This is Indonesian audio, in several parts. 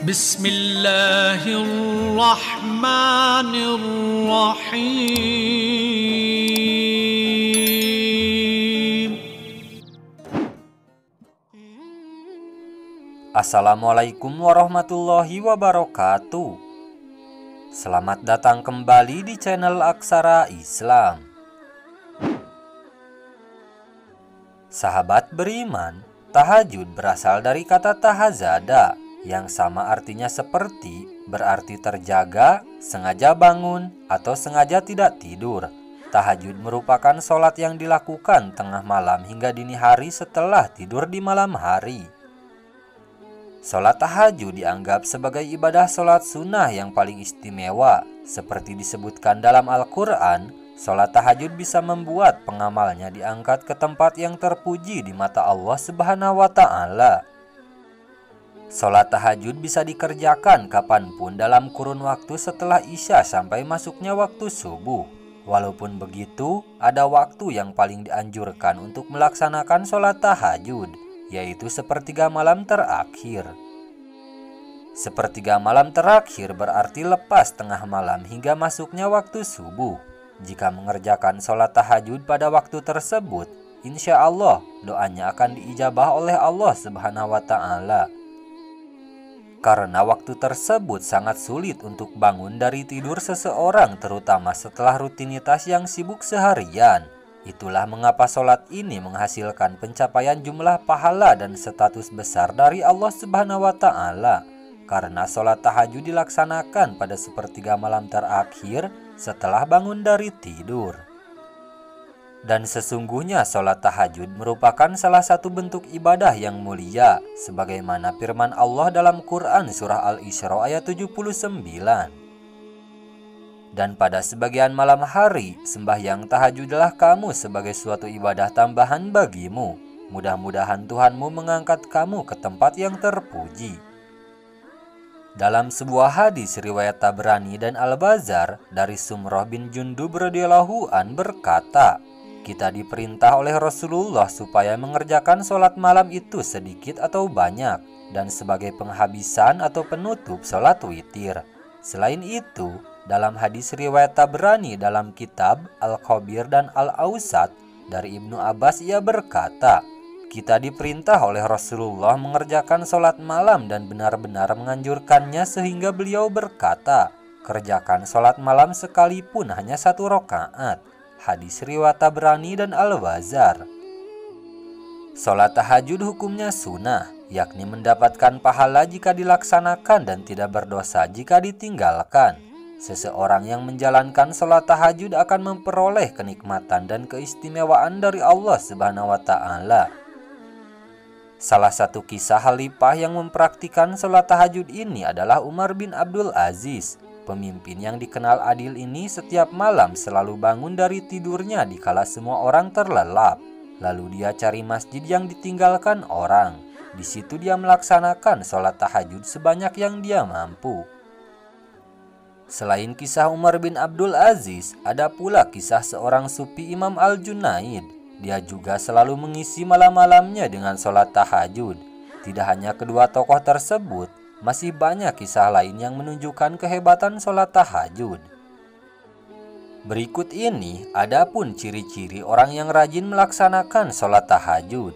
Bismillahirrahmanirrahim. Assalamualaikum warahmatullahi wabarakatuh. Selamat datang kembali di channel Aksara Islam. Sahabat beriman, tahajud berasal dari kata tahazada yang sama artinya seperti, berarti terjaga, sengaja bangun, atau sengaja tidak tidur. Tahajud merupakan sholat yang dilakukan tengah malam hingga dini hari setelah tidur di malam hari. Sholat tahajud dianggap sebagai ibadah sholat sunnah yang paling istimewa. Seperti disebutkan dalam Al-Quran, sholat tahajud bisa membuat pengamalnya diangkat ke tempat yang terpuji di mata Allah Subhanahu wa Ta'ala. Sholat tahajud bisa dikerjakan kapanpun dalam kurun waktu setelah Isya sampai masuknya waktu subuh. Walaupun begitu, ada waktu yang paling dianjurkan untuk melaksanakan sholat tahajud, yaitu sepertiga malam terakhir. Sepertiga malam terakhir berarti lepas tengah malam hingga masuknya waktu subuh. Jika mengerjakan sholat tahajud pada waktu tersebut, insya Allah doanya akan diijabah oleh Allah Subhanahu wa Ta'ala. Karena waktu tersebut sangat sulit untuk bangun dari tidur seseorang, terutama setelah rutinitas yang sibuk seharian. Itulah mengapa sholat ini menghasilkan pencapaian jumlah pahala dan status besar dari Allah Subhanahu wa Ta'ala. Karena sholat tahajud dilaksanakan pada sepertiga malam terakhir setelah bangun dari tidur. Dan sesungguhnya sholat tahajud merupakan salah satu bentuk ibadah yang mulia, sebagaimana firman Allah dalam Quran Surah Al-Isra ayat 79. Dan pada sebagian malam hari, sembahyang tahajudlah kamu sebagai suatu ibadah tambahan bagimu. Mudah-mudahan Tuhanmu mengangkat kamu ke tempat yang terpuji. Dalam sebuah hadis riwayat Tabrani dan Al-Bazar dari Sumrah bin Jundub radhiyallahu an berkata, kita diperintah oleh Rasulullah supaya mengerjakan sholat malam itu sedikit atau banyak, dan sebagai penghabisan atau penutup sholat witir. Selain itu, dalam hadis riwayat Tabrani dalam kitab Al-Khabir dan Al-Awsat dari Ibnu Abbas, ia berkata, kita diperintah oleh Rasulullah mengerjakan sholat malam dan benar-benar menganjurkannya sehingga beliau berkata, kerjakan sholat malam sekalipun hanya 1 rakaat. Hadis riwayat Tabrani dan Al-Bazar. Sholat tahajud hukumnya sunnah, yakni mendapatkan pahala jika dilaksanakan dan tidak berdosa jika ditinggalkan. Seseorang yang menjalankan sholat tahajud akan memperoleh kenikmatan dan keistimewaan dari Allah Subhanahu wa Ta'ala. Salah satu kisah khalifah yang mempraktikkan sholat tahajud ini adalah Umar bin Abdul Aziz. Pemimpin yang dikenal adil ini setiap malam selalu bangun dari tidurnya dikala semua orang terlelap. Lalu dia cari masjid yang ditinggalkan orang. Di situ dia melaksanakan sholat tahajud sebanyak yang dia mampu. Selain kisah Umar bin Abdul Aziz, ada pula kisah seorang sufi Imam Al-Junaid. Dia juga selalu mengisi malam-malamnya dengan sholat tahajud. Tidak hanya kedua tokoh tersebut, masih banyak kisah lain yang menunjukkan kehebatan sholat tahajud. Berikut ini adapun ciri-ciri orang yang rajin melaksanakan sholat tahajud.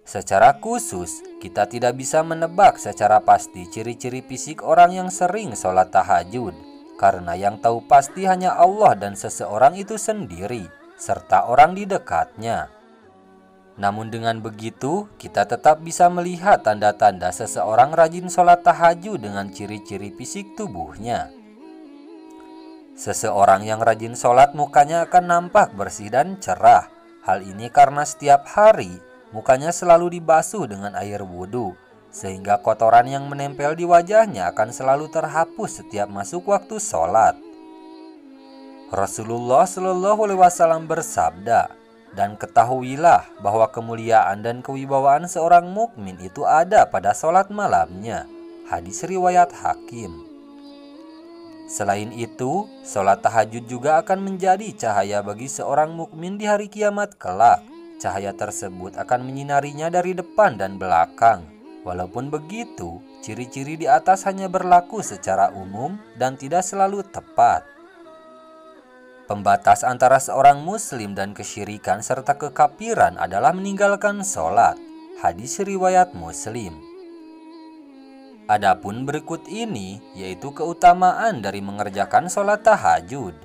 Secara khusus, kita tidak bisa menebak secara pasti ciri-ciri fisik orang yang sering sholat tahajud, karena yang tahu pasti hanya Allah dan seseorang itu sendiri, serta orang di dekatnya. Namun dengan begitu, kita tetap bisa melihat tanda-tanda seseorang rajin sholat tahajud dengan ciri-ciri fisik tubuhnya. Seseorang yang rajin sholat mukanya akan nampak bersih dan cerah. Hal ini karena setiap hari mukanya selalu dibasuh dengan air wudhu, sehingga kotoran yang menempel di wajahnya akan selalu terhapus setiap masuk waktu sholat. Rasulullah Shallallahu Alaihi Wasallam bersabda, dan ketahuilah bahwa kemuliaan dan kewibawaan seorang mukmin itu ada pada sholat malamnya. Hadis riwayat Hakim. Selain itu, sholat tahajud juga akan menjadi cahaya bagi seorang mukmin di hari kiamat kelak. cahaya tersebut akan menyinarinya dari depan dan belakang. Walaupun begitu, ciri-ciri di atas hanya berlaku secara umum dan tidak selalu tepat. Pembatas antara seorang muslim dan kesyirikan serta kekafiran adalah meninggalkan sholat. Hadis riwayat Muslim. Adapun berikut ini yaitu keutamaan dari mengerjakan sholat tahajud.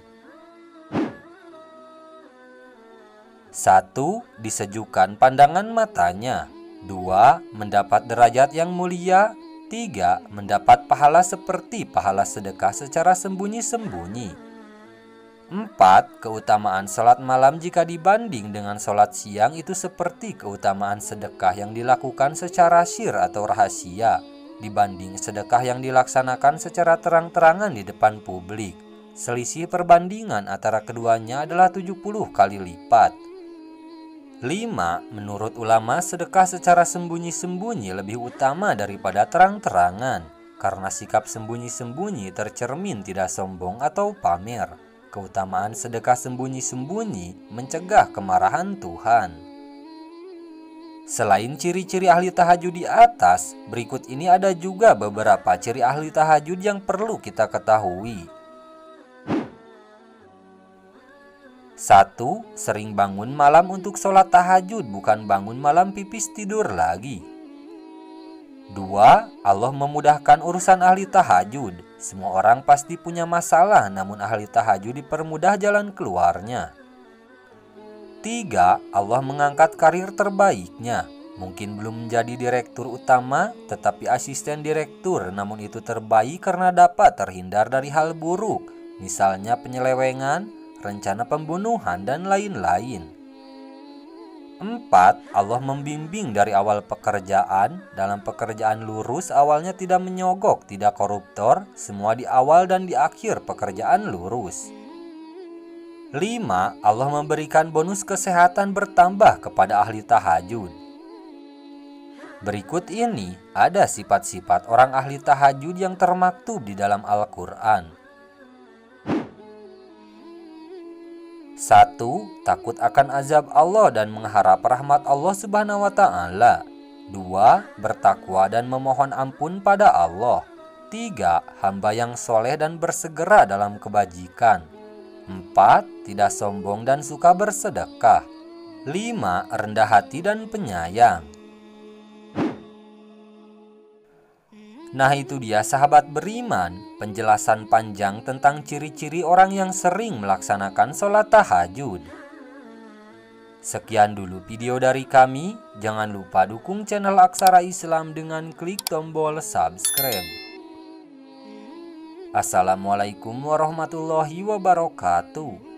1. Disejukkan pandangan matanya. 2. Mendapat derajat yang mulia. 3. Mendapat pahala seperti pahala sedekah secara sembunyi-sembunyi. 4. Keutamaan sholat malam jika dibanding dengan sholat siang itu seperti keutamaan sedekah yang dilakukan secara sir atau rahasia dibanding sedekah yang dilaksanakan secara terang-terangan di depan publik. Selisih perbandingan antara keduanya adalah 70 kali lipat. 5. Menurut ulama, sedekah secara sembunyi-sembunyi lebih utama daripada terang-terangan karena sikap sembunyi-sembunyi tercermin tidak sombong atau pamer. Keutamaan sedekah sembunyi-sembunyi mencegah kemarahan Tuhan. Selain ciri-ciri ahli tahajud di atas, berikut ini ada juga beberapa ciri ahli tahajud yang perlu kita ketahui. 1. Sering bangun malam untuk sholat tahajud, bukan bangun malam pipis tidur lagi. 2. Allah memudahkan urusan ahli tahajud. Semua orang pasti punya masalah, namun ahli tahajud dipermudah jalan keluarnya. 3. Allah mengangkat karir terbaiknya. Mungkin belum menjadi direktur utama, tetapi asisten direktur, namun itu terbaik karena dapat terhindar dari hal buruk, misalnya penyelewengan, rencana pembunuhan, dan lain-lain. 4. Allah membimbing dari awal pekerjaan. Dalam pekerjaan lurus, awalnya tidak menyogok, tidak koruptor, semua di awal dan di akhir pekerjaan lurus. 5. Allah memberikan bonus kesehatan bertambah kepada ahli tahajud. Berikut ini ada sifat-sifat orang ahli tahajud yang termaktub di dalam Al-Quran. 1. Takut akan azab Allah dan mengharap rahmat Allah Subhanahu wa Ta'ala. 2. Bertakwa dan memohon ampun pada Allah. 3. Hamba yang soleh dan bersegera dalam kebajikan. 4. Tidak sombong dan suka bersedekah. 5. Rendah hati dan penyayang. Nah, itu dia sahabat beriman, penjelasan panjang tentang ciri-ciri orang yang sering melaksanakan sholat tahajud. Sekian dulu video dari kami. Jangan lupa dukung channel Aksara Islam dengan klik tombol subscribe. Assalamualaikum warahmatullahi wabarakatuh.